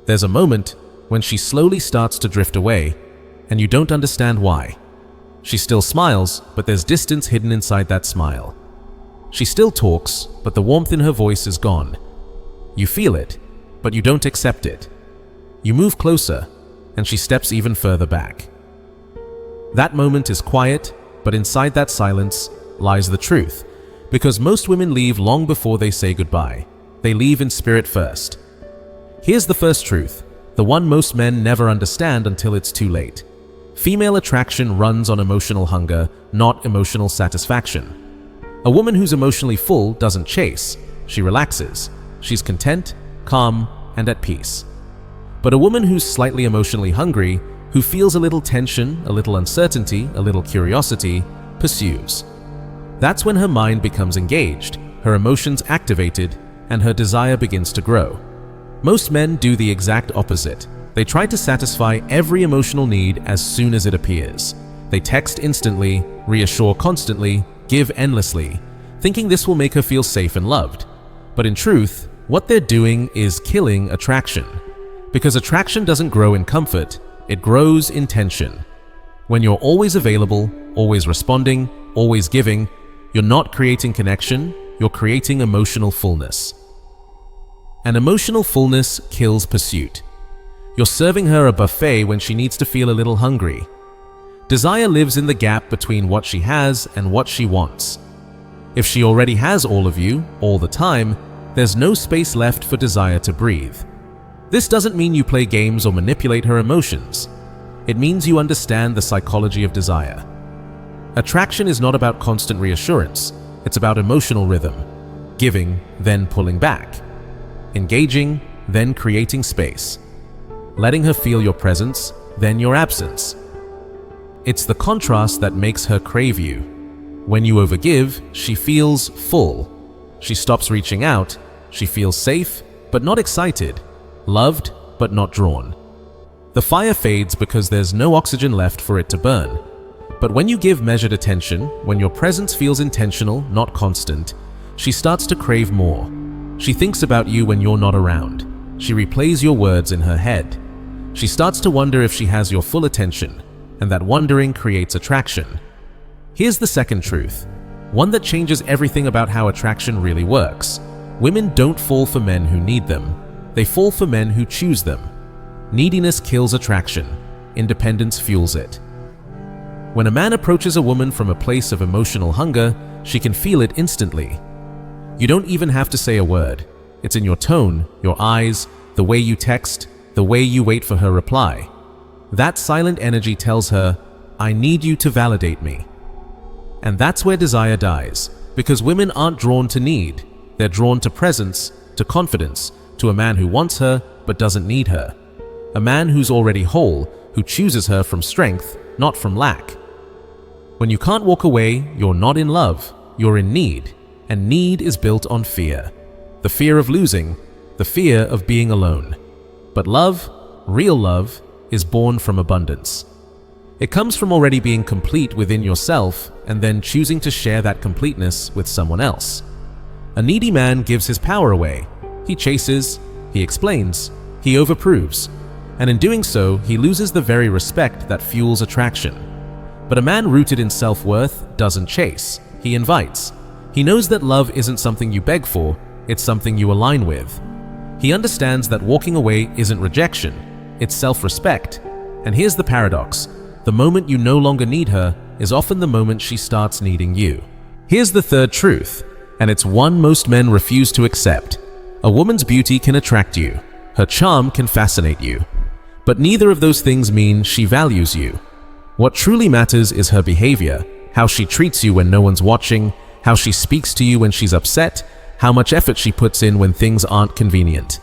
There's a moment when she slowly starts to drift away, and you don't understand why. She still smiles, but there's distance hidden inside that smile. She still talks, but the warmth in her voice is gone. You feel it, but you don't accept it. You move closer, and she steps even further back. That moment is quiet, but inside that silence lies the truth, because most women leave long before they say goodbye. They leave in spirit first. Here's the first truth, the one most men never understand until it's too late. Female attraction runs on emotional hunger, not emotional satisfaction. A woman who's emotionally full doesn't chase, she relaxes. She's content, calm, and at peace. But a woman who's slightly emotionally hungry, who feels a little tension, a little uncertainty, a little curiosity, pursues. That's when her mind becomes engaged, her emotions activated, and her desire begins to grow. Most men do the exact opposite. They try to satisfy every emotional need as soon as it appears. They text instantly, reassure constantly, give endlessly, thinking this will make her feel safe and loved. But in truth, what they're doing is killing attraction. Because attraction doesn't grow in comfort, it grows in tension. When you're always available, always responding, always giving, you're not creating connection, you're creating emotional fullness. And emotional fullness kills pursuit. You're serving her a buffet when she needs to feel a little hungry. Desire lives in the gap between what she has and what she wants. If she already has all of you, all the time, there's no space left for desire to breathe. This doesn't mean you play games or manipulate her emotions. It means you understand the psychology of desire. Attraction is not about constant reassurance, it's about emotional rhythm. Giving, then pulling back. Engaging, then creating space. Letting her feel your presence, then your absence. It's the contrast that makes her crave you. When you overgive, she feels full. She stops reaching out, she feels safe, but not excited, loved, but not drawn. The fire fades because there's no oxygen left for it to burn. But when you give measured attention, when your presence feels intentional, not constant, she starts to crave more. She thinks about you when you're not around. She replays your words in her head. She starts to wonder if she has your full attention, and that wondering creates attraction. Here's the second truth, one that changes everything about how attraction really works. Women don't fall for men who need them. They fall for men who choose them. Neediness kills attraction. Independence fuels it. When a man approaches a woman from a place of emotional hunger, she can feel it instantly. You don't even have to say a word. It's in your tone, your eyes, the way you text, the way you wait for her reply. That silent energy tells her, I need you to validate me. And that's where desire dies, because women aren't drawn to need. They're drawn to presence, to confidence, to a man who wants her but doesn't need her. A man who's already whole, who chooses her from strength, not from lack. When you can't walk away, you're not in love, you're in need. And need is built on fear. The fear of losing, the fear of being alone. But love, real love, is born from abundance. It comes from already being complete within yourself and then choosing to share that completeness with someone else. A needy man gives his power away. He chases, he explains, he overproves. And in doing so, he loses the very respect that fuels attraction. But a man rooted in self-worth doesn't chase, he invites. He knows that love isn't something you beg for, it's something you align with. He understands that walking away isn't rejection, it's self-respect. And here's the paradox. The moment you no longer need her is often the moment she starts needing you. Here's the third truth, and it's one most men refuse to accept. A woman's beauty can attract you. Her charm can fascinate you. But neither of those things mean she values you. What truly matters is her behavior, how she treats you when no one's watching, how she speaks to you when she's upset, how much effort she puts in when things aren't convenient.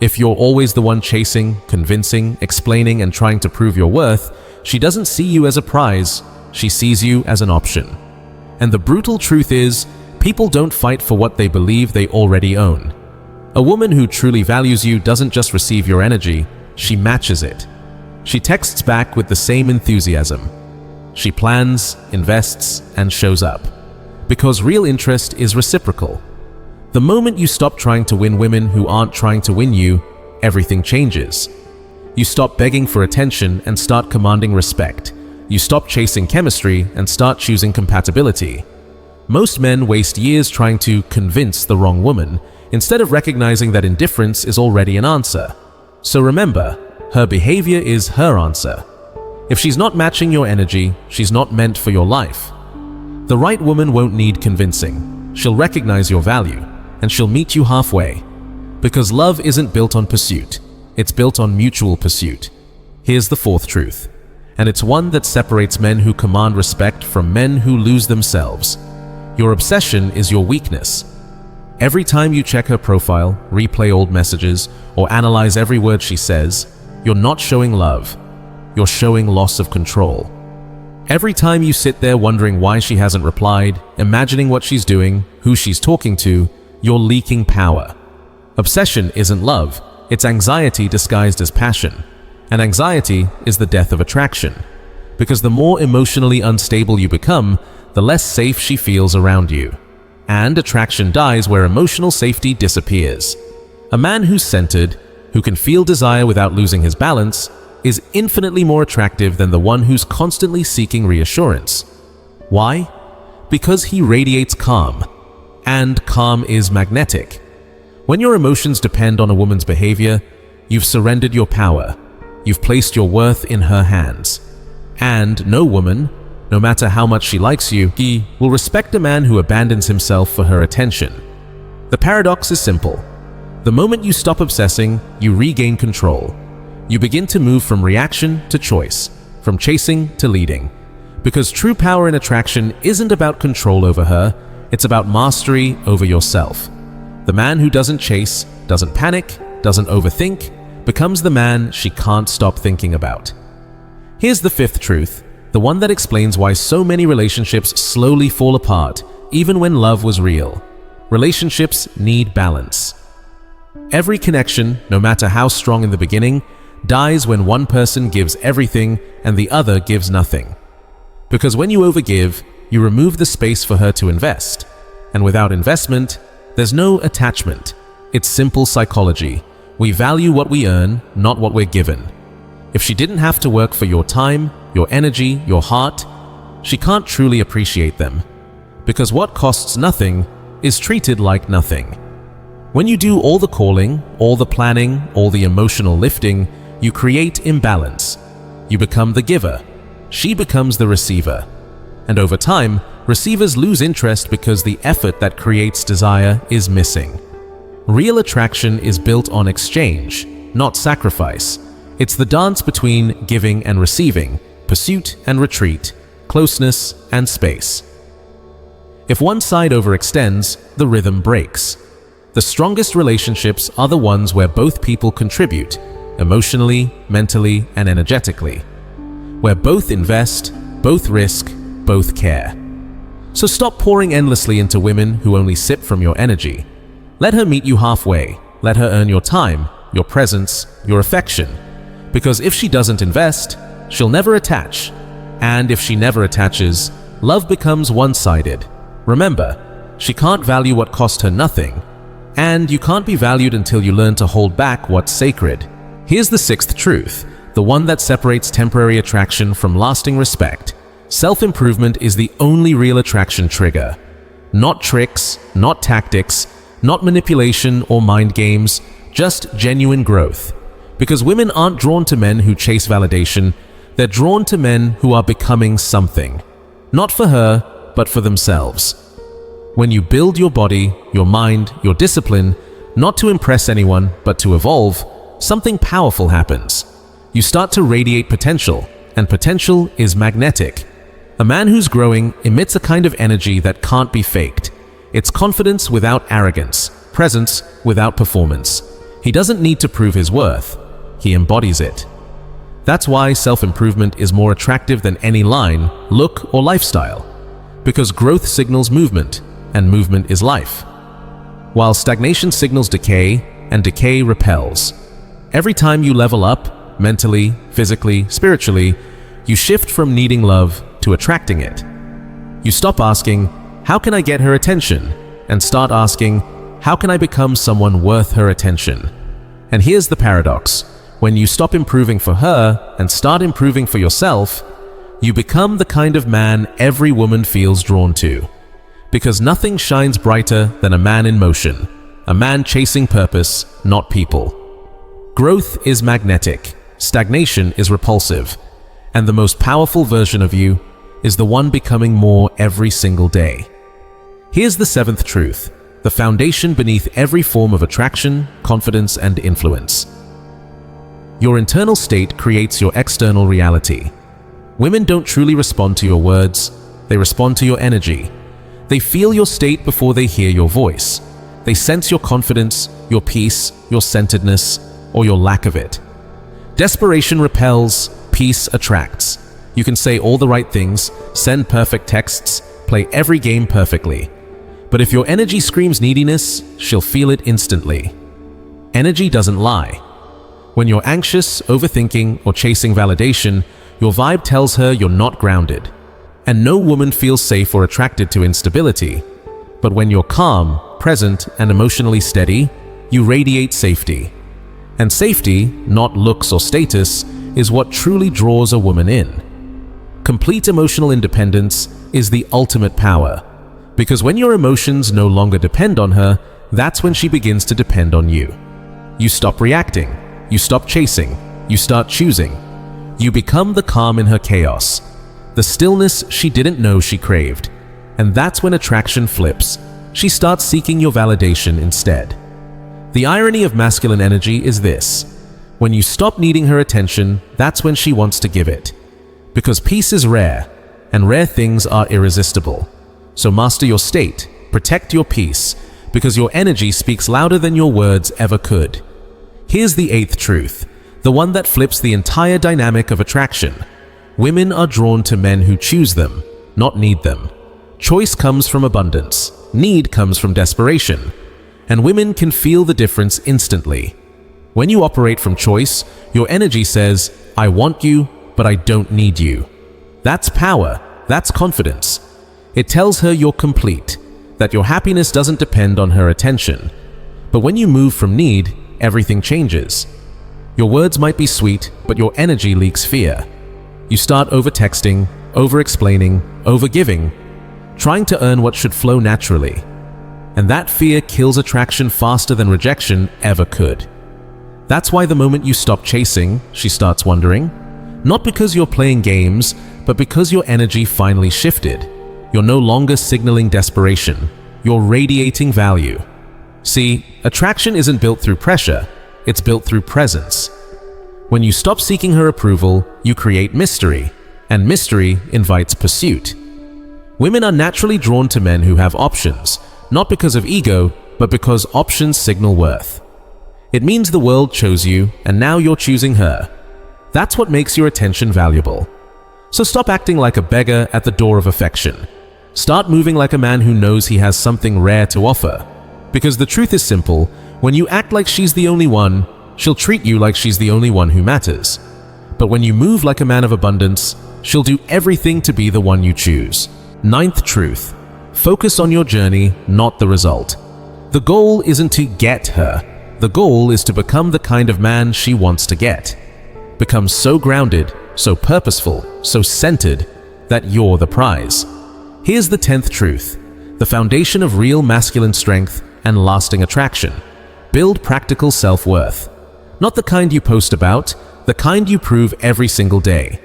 If you're always the one chasing, convincing, explaining, and trying to prove your worth, she doesn't see you as a prize, she sees you as an option. And the brutal truth is, people don't fight for what they believe they already own. A woman who truly values you doesn't just receive your energy, she matches it. She texts back with the same enthusiasm. She plans, invests, and shows up. Because real interest is reciprocal. The moment you stop trying to win women who aren't trying to win you, everything changes. You stop begging for attention and start commanding respect. You stop chasing chemistry and start choosing compatibility. Most men waste years trying to convince the wrong woman, instead of recognizing that indifference is already an answer. So remember, her behavior is her answer. If she's not matching your energy, she's not meant for your life. The right woman won't need convincing. She'll recognize your value, and she'll meet you halfway. Because love isn't built on pursuit, it's built on mutual pursuit. Here's the fourth truth, and it's one that separates men who command respect from men who lose themselves. Your obsession is your weakness. Every time you check her profile, replay old messages, or analyze every word she says, you're not showing love. You're showing loss of control. Every time you sit there wondering why she hasn't replied, imagining what she's doing, who she's talking to, you're leaking power. Obsession isn't love, it's anxiety disguised as passion. And anxiety is the death of attraction. Because the more emotionally unstable you become, the less safe she feels around you. And attraction dies where emotional safety disappears. A man who's centered, who can feel desire without losing his balance, is infinitely more attractive than the one who's constantly seeking reassurance. Why? Because he radiates calm. And calm is magnetic. When your emotions depend on a woman's behavior, you've surrendered your power. You've placed your worth in her hands. And no woman, no matter how much she likes you, will respect a man who abandons himself for her attention. The paradox is simple. The moment you stop obsessing, you regain control. You begin to move from reaction to choice, from chasing to leading. Because true power in attraction isn't about control over her, it's about mastery over yourself. The man who doesn't chase, doesn't panic, doesn't overthink, becomes the man she can't stop thinking about. Here's the fifth truth, the one that explains why so many relationships slowly fall apart, even when love was real. Relationships need balance. Every connection, no matter how strong in the beginning, dies when one person gives everything and the other gives nothing. Because when you overgive, you remove the space for her to invest. And without investment, there's no attachment. It's simple psychology. We value what we earn, not what we're given. If she didn't have to work for your time, your energy, your heart, she can't truly appreciate them. Because what costs nothing is treated like nothing. When you do all the calling, all the planning, all the emotional lifting, you create imbalance. You become the giver. She becomes the receiver. And over time, receivers lose interest because the effort that creates desire is missing. Real attraction is built on exchange, not sacrifice. It's the dance between giving and receiving, pursuit and retreat, closeness and space. If one side overextends, the rhythm breaks. The strongest relationships are the ones where both people contribute, emotionally, mentally, and energetically. Where both invest, both risk, both care. So stop pouring endlessly into women who only sip from your energy. Let her meet you halfway. Let her earn your time, your presence, your affection. Because if she doesn't invest, she'll never attach. And if she never attaches, love becomes one-sided. Remember, she can't value what cost her nothing. And you can't be valued until you learn to hold back what's sacred. Here's the sixth truth, the one that separates temporary attraction from lasting respect. Self-improvement is the only real attraction trigger. Not tricks, not tactics, not manipulation or mind games, just genuine growth. Because women aren't drawn to men who chase validation, they're drawn to men who are becoming something. Not for her, but for themselves. When you build your body, your mind, your discipline, not to impress anyone, but to evolve, something powerful happens. You start to radiate potential, and potential is magnetic. A man who's growing emits a kind of energy that can't be faked. It's confidence without arrogance, presence without performance. He doesn't need to prove his worth. He embodies it. That's why self-improvement is more attractive than any line, look, or lifestyle. Because growth signals movement, and movement is life. While stagnation signals decay, and decay repels. Every time you level up, mentally, physically, spiritually, you shift from needing love to attracting it. You stop asking, how can I get her attention? And start asking, how can I become someone worth her attention? And here's the paradox. When you stop improving for her and start improving for yourself, you become the kind of man every woman feels drawn to. Because nothing shines brighter than a man in motion, a man chasing purpose, not people. Growth is magnetic, stagnation is repulsive, and the most powerful version of you is the one becoming more every single day. Here's the seventh truth, the foundation beneath every form of attraction, confidence, and influence. Your internal state creates your external reality. Women don't truly respond to your words, they respond to your energy. They feel your state before they hear your voice. They sense your confidence, your peace, your centeredness, or your lack of it. Desperation repels, peace attracts. You can say all the right things, send perfect texts, play every game perfectly. But if your energy screams neediness, she'll feel it instantly. Energy doesn't lie. When you're anxious, overthinking, or chasing validation, your vibe tells her you're not grounded. And no woman feels safe or attracted to instability. But when you're calm, present, and emotionally steady, you radiate safety. And safety, not looks or status, is what truly draws a woman in. Complete emotional independence is the ultimate power. Because when your emotions no longer depend on her, that's when she begins to depend on you. You stop reacting. You stop chasing. You start choosing. You become the calm in her chaos, the stillness she didn't know she craved. And that's when attraction flips. She starts seeking your validation instead. The irony of masculine energy is this. When you stop needing her attention, that's when she wants to give it. Because peace is rare, and rare things are irresistible. So master your state, protect your peace, because your energy speaks louder than your words ever could. Here's the eighth truth, the one that flips the entire dynamic of attraction. Women are drawn to men who choose them, not need them. Choice comes from abundance, need comes from desperation, and women can feel the difference instantly. When you operate from choice, your energy says, I want you, but I don't need you. That's power, that's confidence. It tells her you're complete, that your happiness doesn't depend on her attention. But when you move from need, everything changes. Your words might be sweet, but your energy leaks fear. You start over-texting, over-explaining, over-giving, trying to earn what should flow naturally. And that fear kills attraction faster than rejection ever could. That's why the moment you stop chasing, she starts wondering. Not because you're playing games, but because your energy finally shifted. You're no longer signaling desperation. You're radiating value. See, attraction isn't built through pressure, it's built through presence. When you stop seeking her approval, you create mystery, and mystery invites pursuit. Women are naturally drawn to men who have options, not because of ego, but because options signal worth. It means the world chose you, and now you're choosing her. That's what makes your attention valuable. So stop acting like a beggar at the door of affection. Start moving like a man who knows he has something rare to offer. Because the truth is simple, when you act like she's the only one, she'll treat you like she's the only one who matters. But when you move like a man of abundance, she'll do everything to be the one you choose. Ninth truth, focus on your journey, not the result. The goal isn't to get her. The goal is to become the kind of man she wants to get. Become so grounded, so purposeful, so centered, that you're the prize. Here's the 10th truth, the foundation of real masculine strength and lasting attraction. Build practical self-worth. Not the kind you post about, the kind you prove every single day.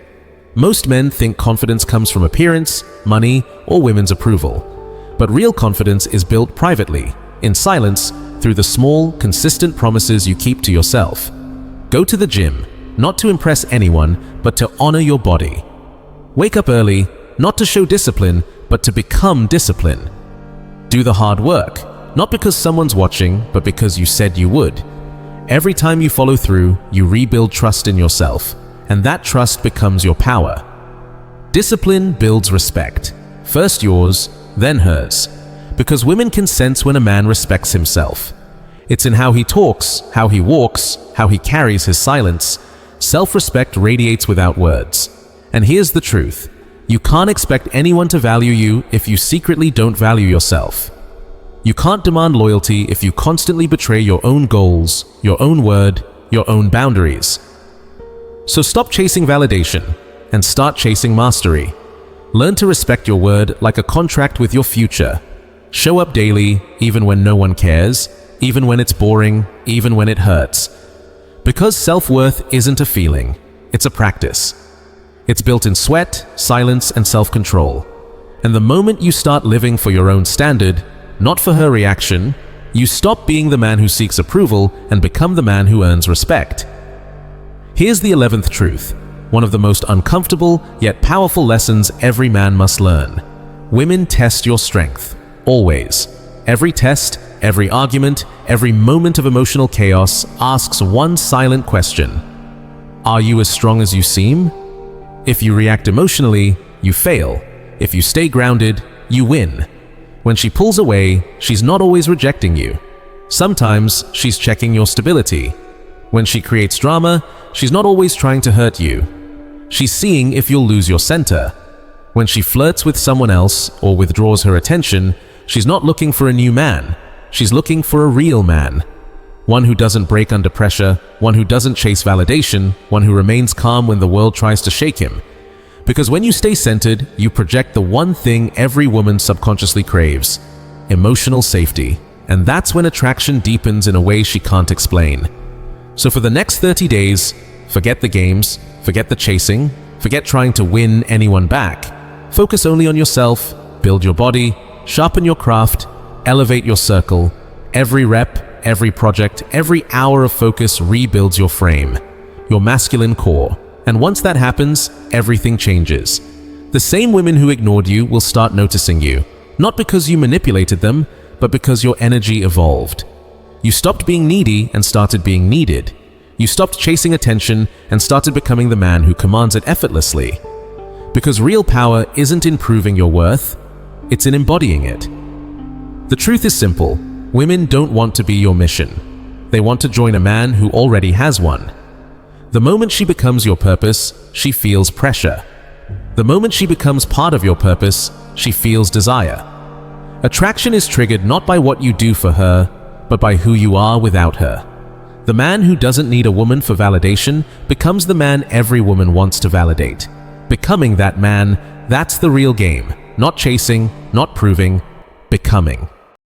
Most men think confidence comes from appearance, money, or women's approval. But real confidence is built privately, in silence, through the small, consistent promises you keep to yourself. Go to the gym, not to impress anyone, but to honor your body. Wake up early, not to show discipline, but to become discipline. Do the hard work, not because someone's watching, but because you said you would. Every time you follow through, you rebuild trust in yourself, and that trust becomes your power. Discipline builds respect. First yours, then hers. Because women can sense when a man respects himself. It's in how he talks, how he walks, how he carries his silence. Self-respect radiates without words. And here's the truth. You can't expect anyone to value you if you secretly don't value yourself. You can't demand loyalty if you constantly betray your own goals, your own word, your own boundaries. So stop chasing validation and start chasing mastery. Learn to respect your word like a contract with your future. Show up daily, even when no one cares, even when it's boring, even when it hurts. Because self-worth isn't a feeling, it's a practice. It's built in sweat, silence, and self-control. And the moment you start living for your own standard, not for her reaction, you stop being the man who seeks approval and become the man who earns respect. Here's the 11th truth, one of the most uncomfortable yet powerful lessons every man must learn. Women test your strength, always. Every test, every argument, every moment of emotional chaos asks one silent question. Are you as strong as you seem? If you react emotionally, you fail. If you stay grounded, you win. When she pulls away, she's not always rejecting you. Sometimes she's checking your stability. When she creates drama, she's not always trying to hurt you. She's seeing if you'll lose your center. When she flirts with someone else or withdraws her attention, she's not looking for a new man. She's looking for a real man. One who doesn't break under pressure, one who doesn't chase validation, one who remains calm when the world tries to shake him. Because when you stay centered, you project the one thing every woman subconsciously craves: emotional safety. And that's when attraction deepens in a way she can't explain. So for the next 30 days, forget the games, forget the chasing, forget trying to win anyone back. Focus only on yourself, build your body, sharpen your craft, elevate your circle. Every rep, every project, every hour of focus rebuilds your frame, your masculine core. And once that happens, everything changes. The same women who ignored you will start noticing you, not because you manipulated them, but because your energy evolved. You stopped being needy and started being needed. You stopped chasing attention and started becoming the man who commands it effortlessly. Because real power isn't in proving your worth, it's in embodying it. The truth is simple. Women don't want to be your mission. They want to join a man who already has one. The moment she becomes your purpose, she feels pressure. The moment she becomes part of your purpose, she feels desire. Attraction is triggered not by what you do for her, but by who you are without her. The man who doesn't need a woman for validation becomes the man every woman wants to validate. Becoming that man, that's the real game. Not chasing, not proving, becoming.